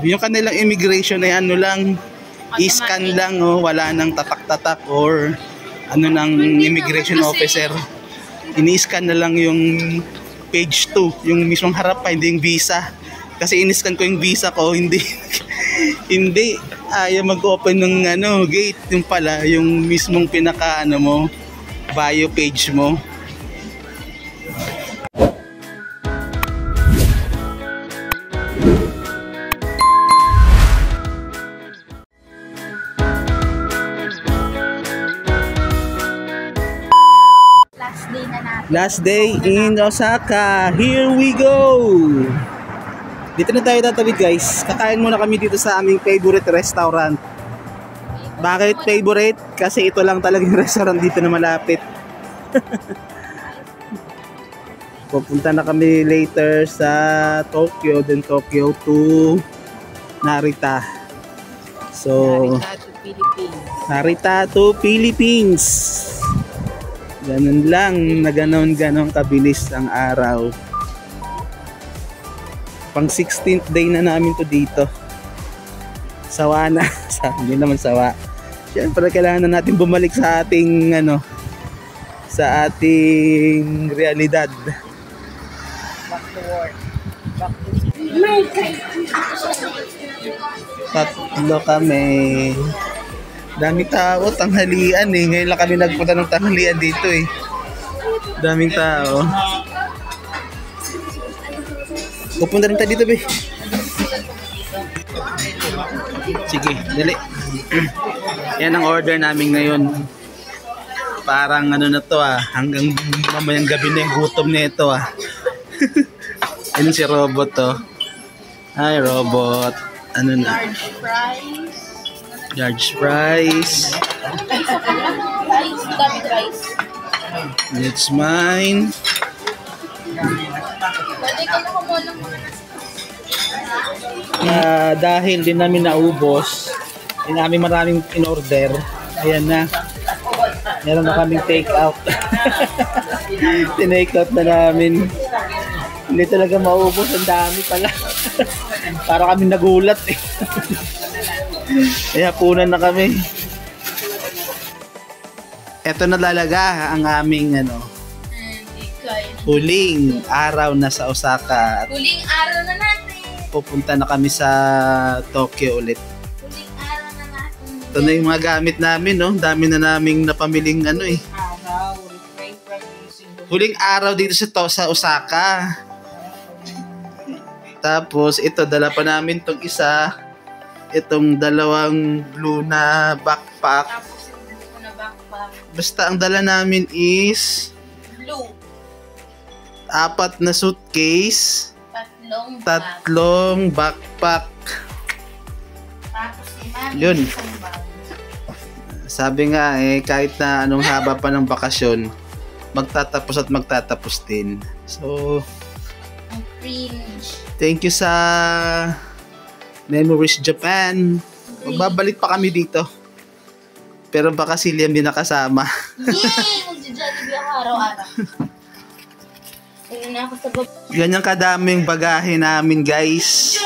yung kanilang immigration ay ano lang, i-scan lang, oh, wala nang tatak-tatak or ano ng immigration officer. Ini-scan na lang yung page 2, yung mismong harap pa, hindi yung visa. Kasi in-scan ko yung visa ko, hindi hindi ayaw mag-open ng ano, gate, yung pala, yung mismong pinaka ano mo, bio page mo. Last day in Osaka. Here we go. Dito na tayo tatawid, guys. Kakain muna kami dito sa aming favorite restaurant. Bakit favorite? Kasi ito lang talaga yung restaurant dito na malapit. Pupunta na kami later sa Tokyo, then Tokyo to Narita. So, Narita to Philippines. Ganun lang, na ganon kabilis ang araw. Pang 16th day na namin to dito. Sawa na. Hindi naman sawa. Siyempre kailangan na natin bumalik sa ating ano, sa ating realidad. Back to work. Back to tatlo kami. Daming tao, tanghalian eh. Ngayon lang kami nagpunta ng tanghalian dito eh. Daming tao. Pupunta rin tayo dito, be. Sige, dali. Yan ang order namin ngayon. Parang ano na to ah. Hanggang mamayang gabi na yung gutom na ito ah. Ano si Robot to? Hi, Robot. Ano na? Large fries. It's mine. Dahil din namin naubos, din namin maraming in-order. Ayan na. Meron na kaming take out. Tinake out na namin. Hindi talaga maubos. Ang dami pala. Para kami nagulat eh. Kaya punan na kami. Ito na talaga ang aming ano, huling araw na sa Osaka. Huling araw na natin. Pupunta na kami sa Tokyo ulit. Huling araw na natin. Ito na yung mga gamit namin, no? Dami na naming napamiling ano eh. Huling araw dito sa Osaka. Tapos ito, dala pa namin tong isa. Itong dalawang blue na backpack. Tapos yung blue na backpack. Basta ang dala namin is Blue. 4 na suitcase. Tatlong backpack. Tapos si Mami. Yun. Sabi nga eh, kahit na anong haba pa ng bakasyon, magtatapos at magtatapos din. So, ang cringe. Thank you sa Memories Japan. Magbabalik pa kami dito. Pero baka si Liam din nakasama. Yay! Magja-jollibee ako araw-araw. Na ako sa Ganyan kadaming bagahe namin, guys.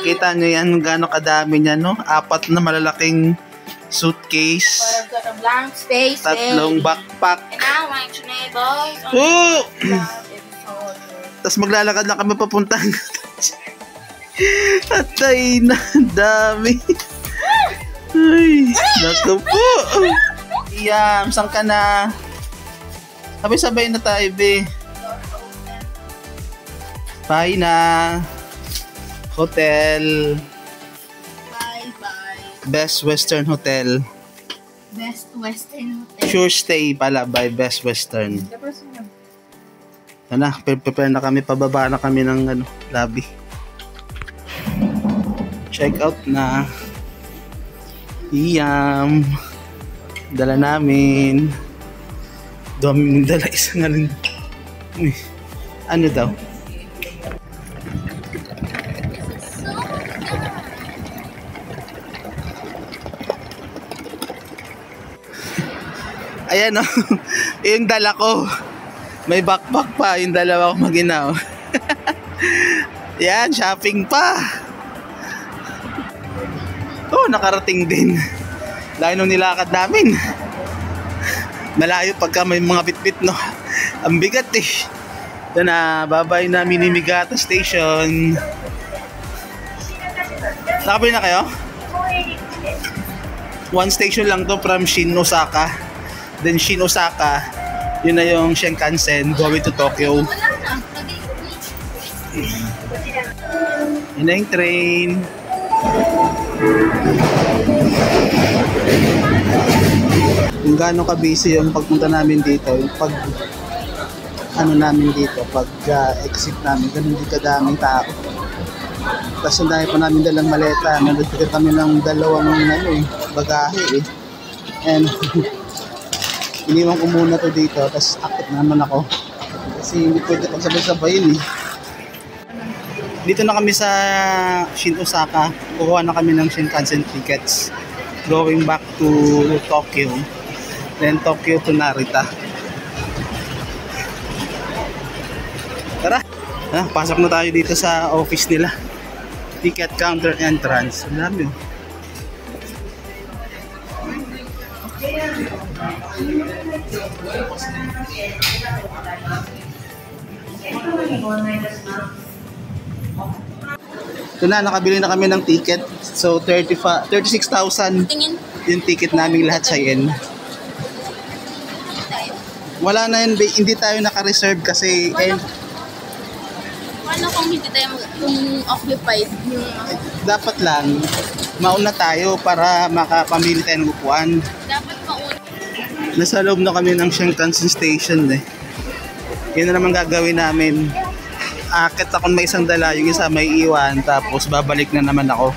Kita nyo yan kung gaano kadami niya, no? 4 na malalaking suitcase. Parang got a blank space. 3 backpack. And now my neighbors. Oh! Tapos maglalakad lang kami papuntang. Atay na, dami. Ay, naku po. Iyam, saan ka na? Sabay-sabay na tayo, be. Bye na. Hotel. Bye-bye. Best Western Hotel. Best Western Hotel. Sure Stay pala by Best Western. Ano, prepare na kami, pababa na kami ng ano, lobby. Check out na. Iyam. Dala namin. Daming dala, isa nga lang. Ano daw? Ayan o. Yung dala ko. May backpack pa. Yung dalawa ko maginaw. Yan, shopping pa. nakarating din. Layo nung nilakad namin. Malayo pagka may mga bitbit, no? Ang bigat eh. Ito na, babay na Minamigata Station. Nakabili na kayo? One station lang to from Shin Osaka. Then Shin Osaka, yun na yung Shinkansen going to Tokyo. Yun na yung train. Kung gaano ka-busy yung pagpunta namin dito, yung pag namin dito, pag exit namin, ganun din kadaming tao. Tapos ang dami pa namin dalang maleta, nandito kami ng dalawang bagahe eh. And iniwan ko muna to dito, tapos akit naman ako. Kasi hindi pwede pagsabay-sabayin eh. Dito na kami sa Shin Osaka, kukuha na kami ng Shinkansen tickets. Going back to Tokyo. Then Tokyo to Narita. Tara! Pasok na tayo dito sa office nila. Ticket counter entrance. Ang dami oh. Ito na, nakabili na kami ng ticket. So 36,000 yung ticket namin lahat sa yen. Wala na yun, hindi tayo naka-reserve kasi Paano kung hindi tayo kung occupied yung dapat lang mauna tayo para makapamili tayo ng upuan. dapat mauna. Nasa loob na kami ng Shinkansen Station eh. Yun na naman gagawin namin. Akit ako may isang dala, yung isa may iwan, tapos babalik na naman ako.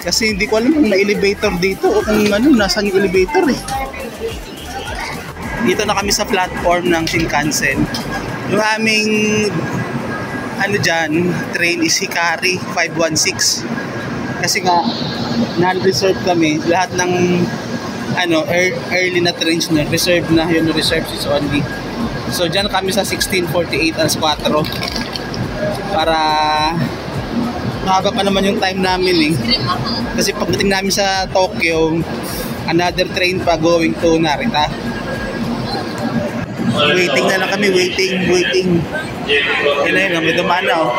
Kasi hindi ko alam kung may elevator dito o kung nasaan yung elevator eh. Dito na kami sa platform ng Shinkansen. Yung aming train is Hikari 516. Kasi nga na-reserve kami lahat ng early na trains na reserve na, yun reserve is only. So dyan kami sa 1648 alas 4 para mahaba pa naman yung time namin eh. Kasi pagdating namin sa Tokyo, another train pa going to Narita. Waiting na lang kami, waiting. Yun na yun, may dumaan na oh.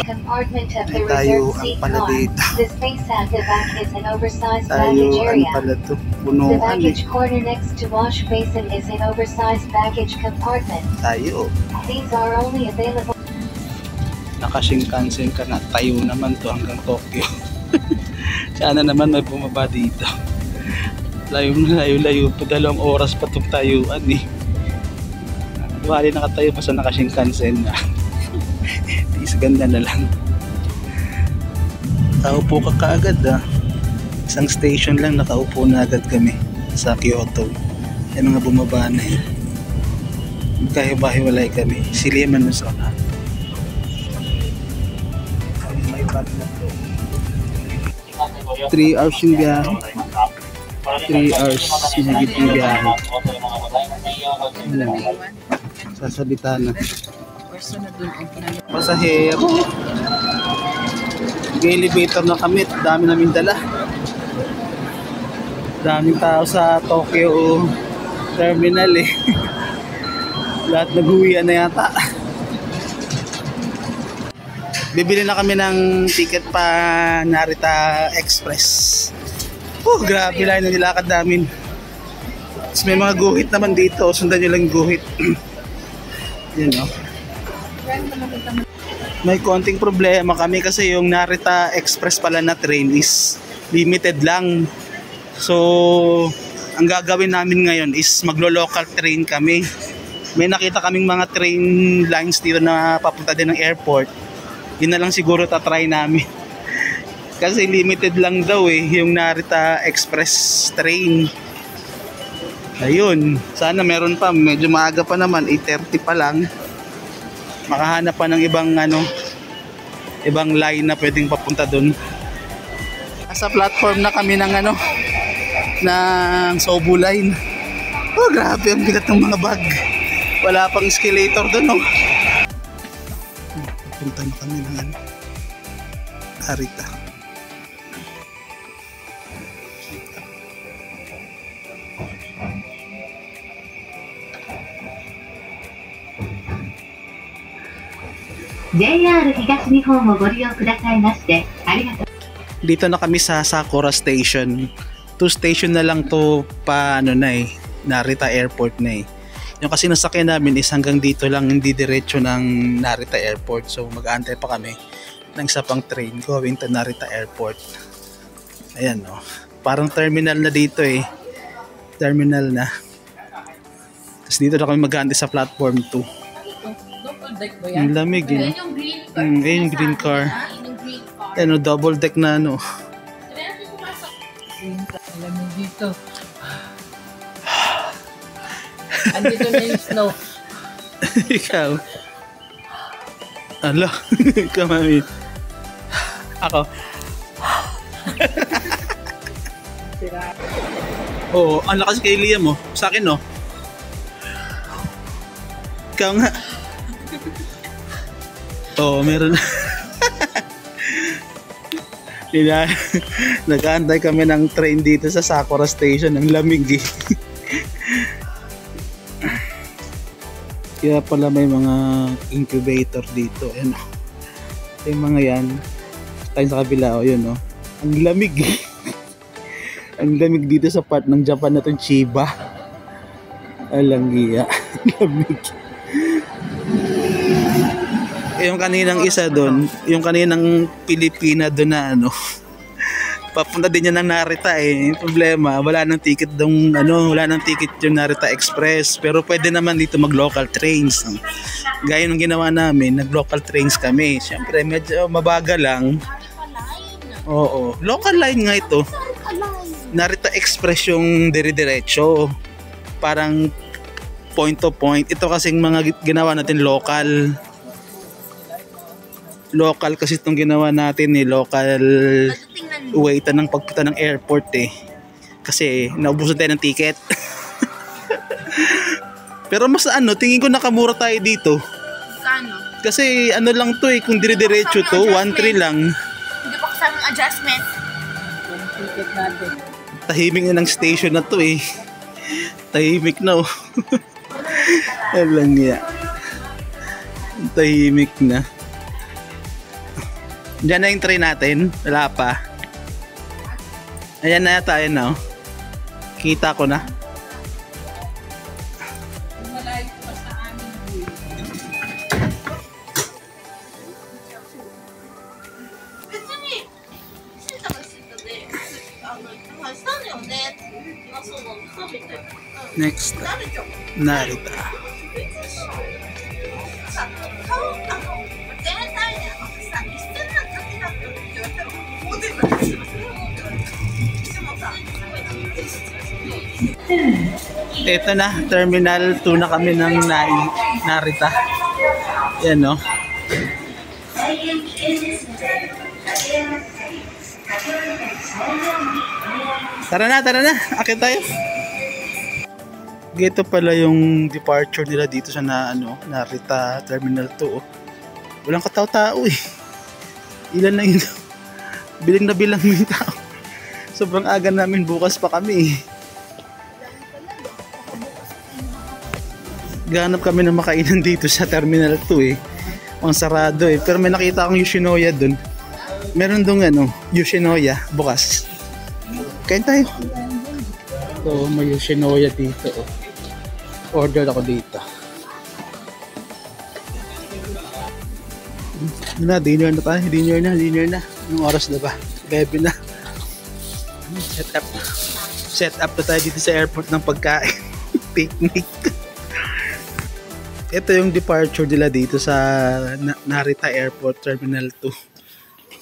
Compartment of the Tayo reserved ang seat pala car. dito. The space at the back is an oversized Tayo baggage ang area. pala to, The punuan eh. baggage corner next to wash basin is an oversized baggage compartment. Tayo, These are only available. naka-Shinkansen ka na, tayo naman to hanggang Tokyo. Sana naman may bumaba dito. Layo pa, 2 oras pa itong tayuan eh. Bali nakatayo pa sa naka-Shinkansen na. Is ganda na lang. Nakaupo ka kaagad ah. Isang station lang nakaupo na agad kami sa Kyoto. Yan mga bumaba na yun. Magkahiwa-hiwalay kami. Siliman mo sa unahan. May bag na to. 3 hours yung biyahe. 3 hours sinigit yung biyahe. Sasalita na. Pasahero. Nag-elevator na kami. Dami namin dala. Daming tao sa Tokyo Terminal eh. Lahat nag-uwian na yata. Bibili na kami ng ticket pa Narita Express. Oh, grabe lang yung nilakad namin. Tapos may mga guhit naman dito. Sundan nyo lang guhit. Yan o. May konting problema kami kasi yung Narita Express pala na train is limited lang. So, ang gagawin namin ngayon is maglo-local train kami. May nakita kaming mga train lines dito na papunta din ng airport. Yun na lang siguro tatry namin. Kasi limited lang daw eh, yung Narita Express train. Ayun, sana meron pa. Medyo maaga pa naman, 8:30 pa lang. Makahanap pa ng ibang line na pwedeng papunta doon. Nasa platform na kami ng ng Sobu line. Oh, grabe ang bigat ng mga bag. Wala pang escalator doon, oh. Punta na kami ng Narita. JR 東日本をご利用くださいましてありがとう。 Dito na kami sa Sakura Station. 2 station na lang to pa ano na eh, Narita Airport na eh. Yung kasi nasakyan namin is hanggang dito lang, hindi diretso ng Narita Airport. So mag-aantay pa kami ng isa pang train going to Narita Airport. Ayan no. Parang terminal na dito eh. Terminal na. Tapos dito na kami mag-aantay sa platform 2. Ang lamig eh. Ayan yung green car. Ayan yung green car. Ayan yung green car. Ayan o, double deck na ano. Ayan yung pumasok. Alam mo dito. Andito na yung snow. Ikaw. Ala, ikaw mami. Ako. Oo, ang lakas kay Liam mo. Sa akin no. Ikaw nga. Oo, meron. Nag-aantay kami ng train dito sa Sakura Station. Ang lamig eh. Kaya pala may mga incubator dito. Ayan o. Yung mga yan. Tayo sa kabila o. Yun o. Ang lamig eh. Ang lamig dito sa part ng Japan na itong Chiba. Alanggiya. Lamig. Yung kaninang isa doon, yung kaninang Pilipina doon na ano, papunta din niya ng Narita eh. Yung problema, wala nang ticket dong ano, wala nang ticket yung Narita Express. Pero pwede naman dito mag-local trains. Gaya ng ginawa namin, nag-local trains kami. Siyempre, medyo mabagal lang. Oo, local line nga ito. Narita Express yung dire-diretso. Parang point to point. Ito kasing mga ginawa natin local. Local kasi itong ginawa natin eh, local way ng pagpunta ng airport eh. Kasi naubusan tayo ng ticket. Pero mas ano, tingin ko nakamura tayo dito. Kano? Kasi ano lang to eh, kung dire-diretso to, 1.3 lang. Hindi pa kasama ng adjustment. Yung ticket natin. Tahimik na ng station na to eh. Tahimik na oh. Alam niya. Tahimik na. Diyan na yung train natin. Wala pa. Ayan na yata. Ayan na oh. Kita ko na. Malayo pa sa amin. 別にシータがシータでしたんだよねって今そうなの食べて Next. 食べちゃう Narita. さ顔全体でさ一緒な感じだったって言われたらもう全部私はそれはもうでもさ Ito na, Terminal 2 na kami ng Narita. Yan no. Tara na. Akit tayo. Dito pala yung departure nila dito sa Narita Terminal 2. Oh. Walang katao-tao eh. Ilan na yun? Bilang na bilang mo yung tao. Sobrang aga namin, bukas pa kami eh. Ganap kami ng makainan dito sa Terminal 2 eh. Ang sarado eh. Pero may nakita akong Yoshinoya dun. Meron dong Yoshinoya bukas. Kain tayo. So may Yoshinoya dito oh. Order ako dito. Dinner na tayo. Dinner na. Anong oras na ba? Gabi na. Set up na tayo dito sa airport ng pagkain. Picnic. Ito yung departure nila dito sa Narita Airport Terminal 2.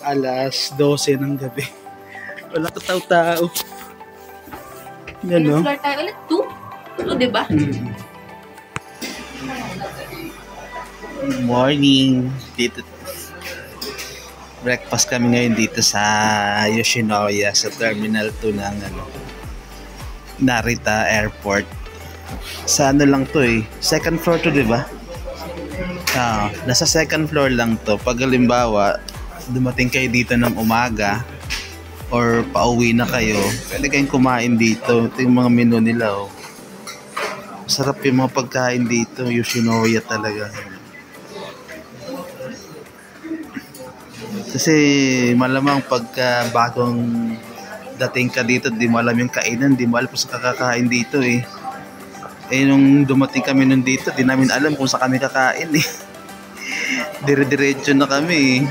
Alas 12 ng gabi. Wala katao-tao. Yan no? Floor tayo ulit 2? 2 diba? Good morning. Dito breakfast kami ngayon dito sa Yoshinoya sa Terminal 2 ng Narita Airport. Sa lang to eh. Second floor to, di ba? Nasa second floor lang to. Pag halimbawa, dumating kayo dito ng umaga or pauwi na kayo, pwede kayong kumain dito. Ito yung mga menu nila, oh. Sarap yung mga pagkain dito, Yoshinoya talaga. Kasi malamang pagka bagong dating ka dito, di mo alam yung kainan, di mo alam kung saan kakakain dito eh. Eh nung dumating kami nun dito, di namin alam kung saan kami kakain eh. Dire-diretso na kami eh.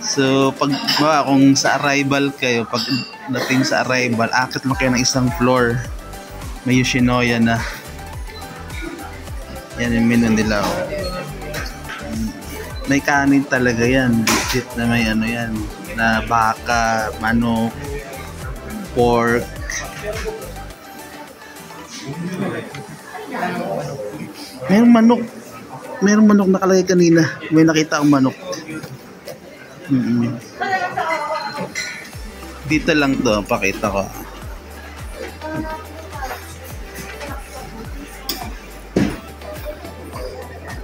So pag kung sa arrival kayo, pag dating sa arrival, akit lang kayo ng isang floor. May Yoshinoya na. Yan yung menu nila, oh. May kanin talaga yan, legit na may ano yan, na baka, manok, pork. Mayroong manok nakalagay kanina. May nakita akong manok. Dito lang to, pakita ko.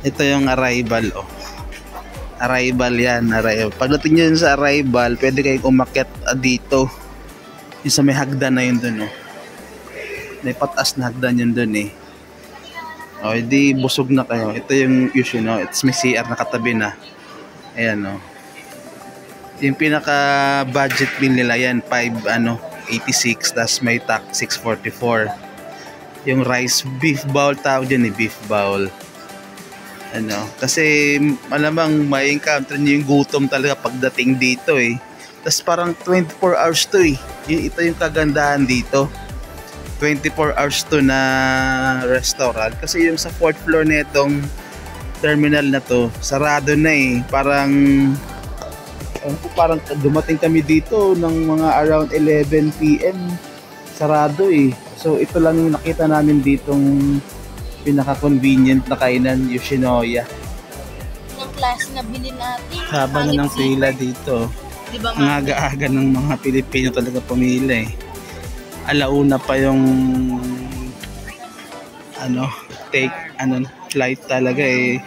Ito yung arrival, oh. Arrival yan, arrival. Pagdating nyo sa arrival, pwede kayong umakyat dito. Yung sa may hagdan na yun dun, oh. May patas na hagdan yun dun, eh. O, hindi busog na kayo. Ito yung Yoshinoya. It's may CR na katabi na. Ayan, oh. Yung pinaka budget bill nila yan, 586, tas may tax 644. Yung rice beef bowl tawag dyan, eh, beef bowl. Ano, kasi malamang may encounter niyo yung gutom talaga pagdating dito eh. Tapos parang 24 hours to eh. Ito yung kagandahan dito. 24 hours to na restaurant. Kasi yung sa 4th floor netong terminal na to, sarado na eh. Parang dumating kami dito ng mga around 11 PM. Sarado eh. So ito lang yung nakita namin ditong pinaka-convenient na kainan, Yoshinoya. Yung klase na bili natin. Haba na ng pila dito. Diba, ang aga-aga ng mga Pilipino talaga pumila eh. Alauna pa yung flight talaga eh.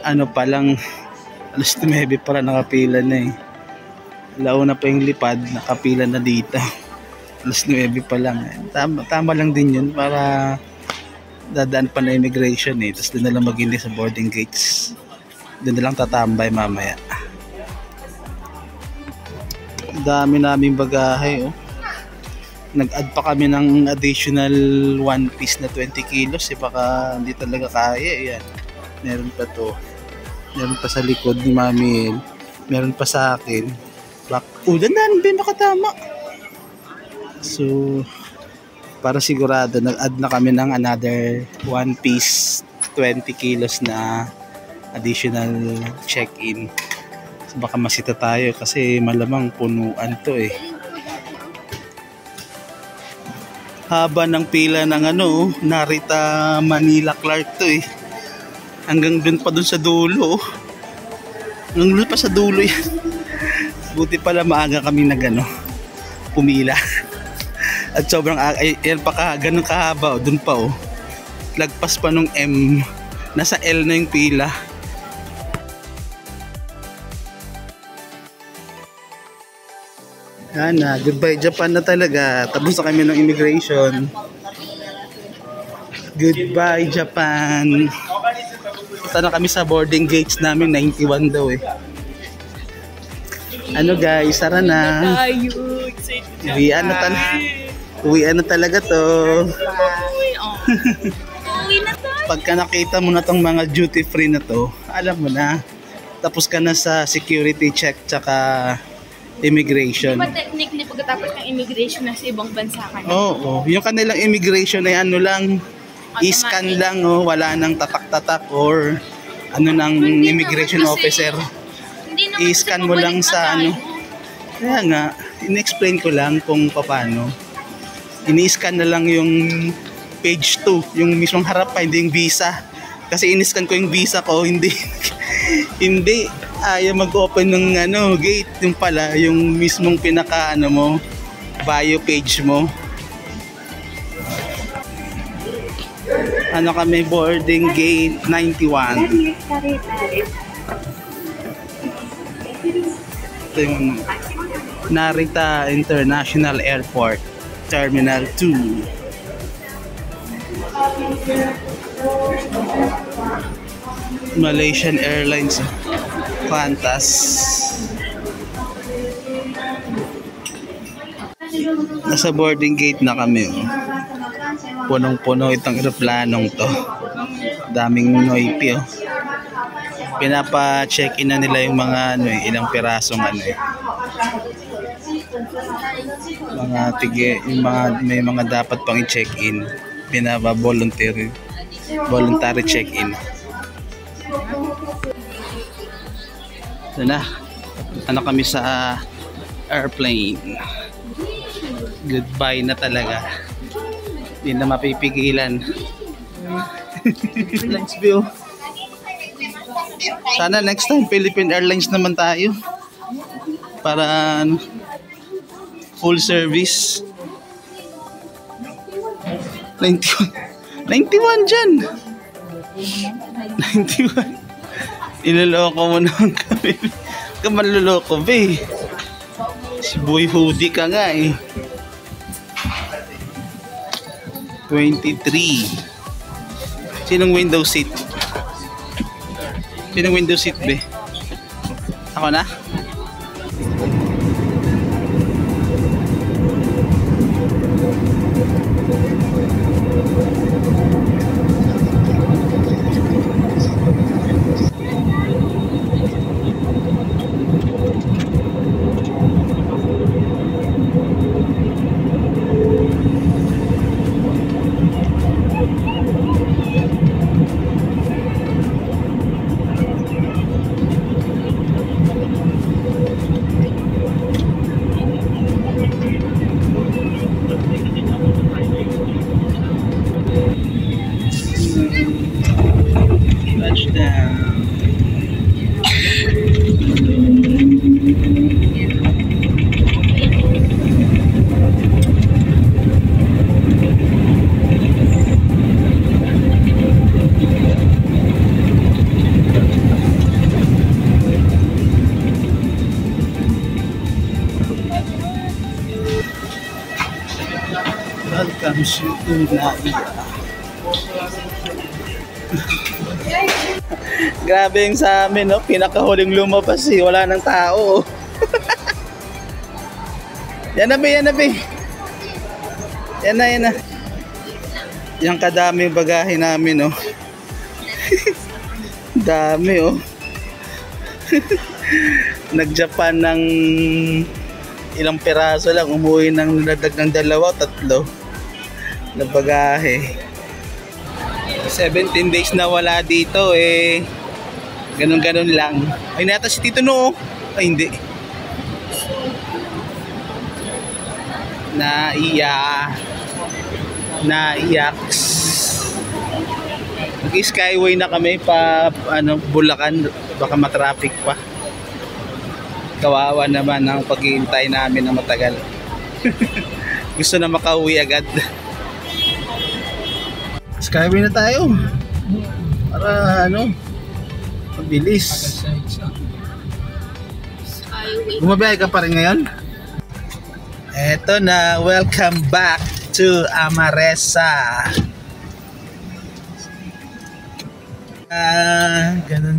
Ano pa lang, alas 9 para nakapila na eh. Alauna pa yung lipad, nakapila na dito. Alas 9 pa lang. Tama lang din yun para dadaan pa na immigration eh. Tapos doon na lang maghintay sa boarding gates. Doon na lang tatambay mamaya. Dami naming bagahe, oh. Nag-add pa kami ng additional one piece na 20 kilos eh. Baka hindi talaga kaya. Yan. Meron pa to. Meron pa sa likod ni Mami. Meron pa sa akin. Dandan, ba makatama? So para sigurado, nag-add na kami ng another one piece 20 kilos na additional check-in. So baka masita tayo kasi malamang punuan to eh. Haba ng pila ng Narita Manila Clark to eh. Hanggang dun pa dun sa dulo. Hanggang dun pa sa dulo yan. Buti pala maaga kami pumila. At sobrang yan pa ganun kahaba, dun pa oh. Lagpas pa nung M. Nasa L na yung pila. Yan na, goodbye Japan na talaga. Tapos na kami ng immigration. Goodbye Japan. Punta na kami sa boarding gates namin, 91 daw eh. Ano guys, tara na. Uwian na talaga to. Pagka nakita mo na tong mga duty free na to, alam mo na. Tapos ka na sa security check tsaka immigration. Diba technique na pagkatapos ng immigration na sa ibang bansa ka na? Oo. Yung kanilang immigration ay i-scan lang, oh, wala nang tatak-tatak or ng immigration officer. I-scan mo lang sa Kaya nga, in-explain ko lang kung paano. Ini-scan na lang yung page 2, yung mismong harap pa, hindi yung visa. Kasi in-scan ko yung visa ko, hindi ayaw mag-open ng gate, yung pala, yung mismong pinaka bio page mo. Kami boarding gate 91. Ito yung Narita International Airport, Terminal 2. Malaysian Airlines, Qantas. Nasa boarding gate na kami. Oh. Punong-puno itong eroplanong to. Daming noipi. Oh. Pinapa-check-in na nila yung mga ilang pirasong mga may mga dapat pang i-check-in. Voluntary check-in. Na kami sa airplane. Goodbye na talaga. Hindi na mapipigilan. Let's view. Sana next time Philippine Airlines naman tayo. Para full service. 91 dyan. 91. Iloloko mo naman kami. Kamaluloko ba eh. Si Boy Hoodie ka nga eh. 23. Sinong window seat? Sinong window seat be? Ako na? Welcome to Narita. Grabe yung sa amin, no? Pinakahuling lumabas eh. Wala nang tao. Yan na, yan na. Yan na. Yan kadami yung bagahe namin, no? Dami, oh. Nag-Japan ng ilang piraso lang. Umuwi ng nadadag ng 2-3 na bagahe. 17 days na wala dito eh. Ganun lang. Ay nata si Tito no. Ay hindi. Naiyaks. Nag-skyway na kami pa Bulacan, baka matraffic pa. Kawawa naman ang paghihintay namin na matagal. Gusto na makauwi agad. Skyway na tayo. Para mabilis. Bumabiyahe ka pa rin ngayon? Eto na, welcome back to Amaresa.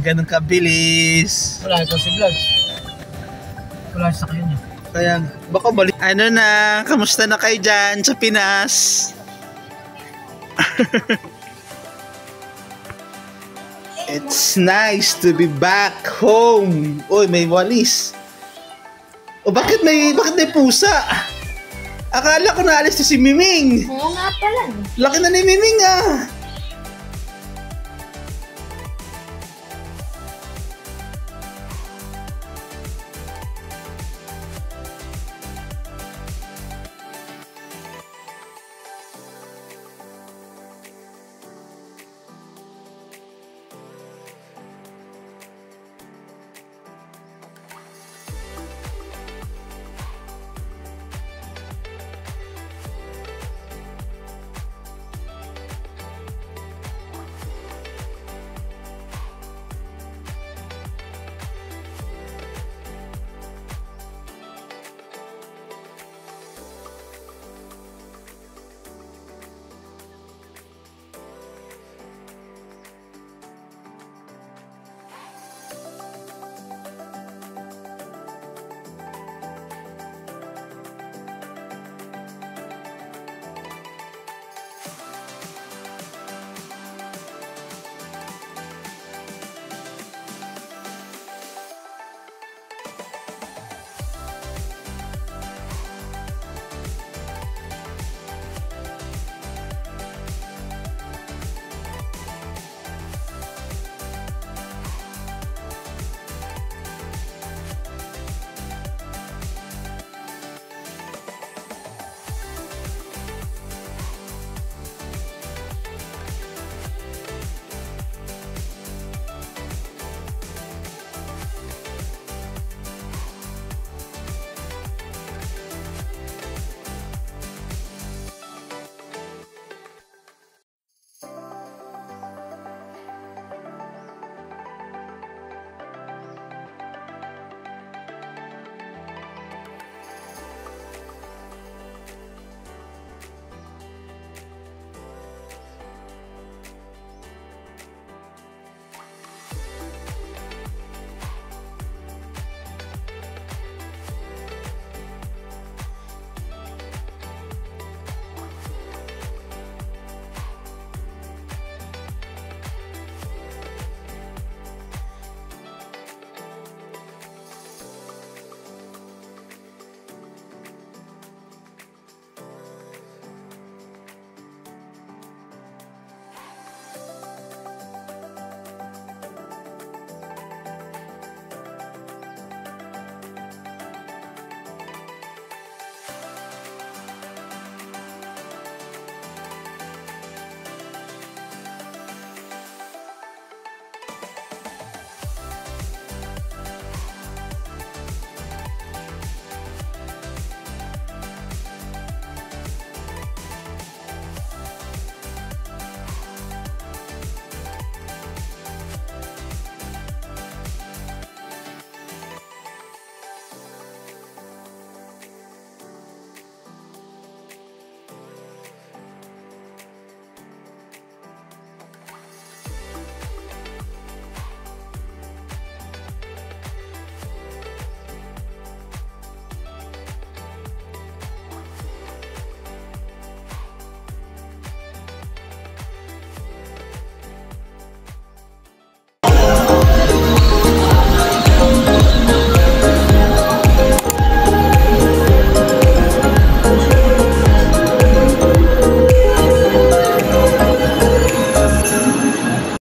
Ganun kabilis. Wala ito si Vlog. Wala sa kayo niya. Kaya, baka balik. Kamusta na kayo dyan sa Pinas? It's nice to be back home. Uy, may walis. O bakit may pusa? Akala ko naalis to si Miming. Oo nga pala. Laki na ni Miming ah.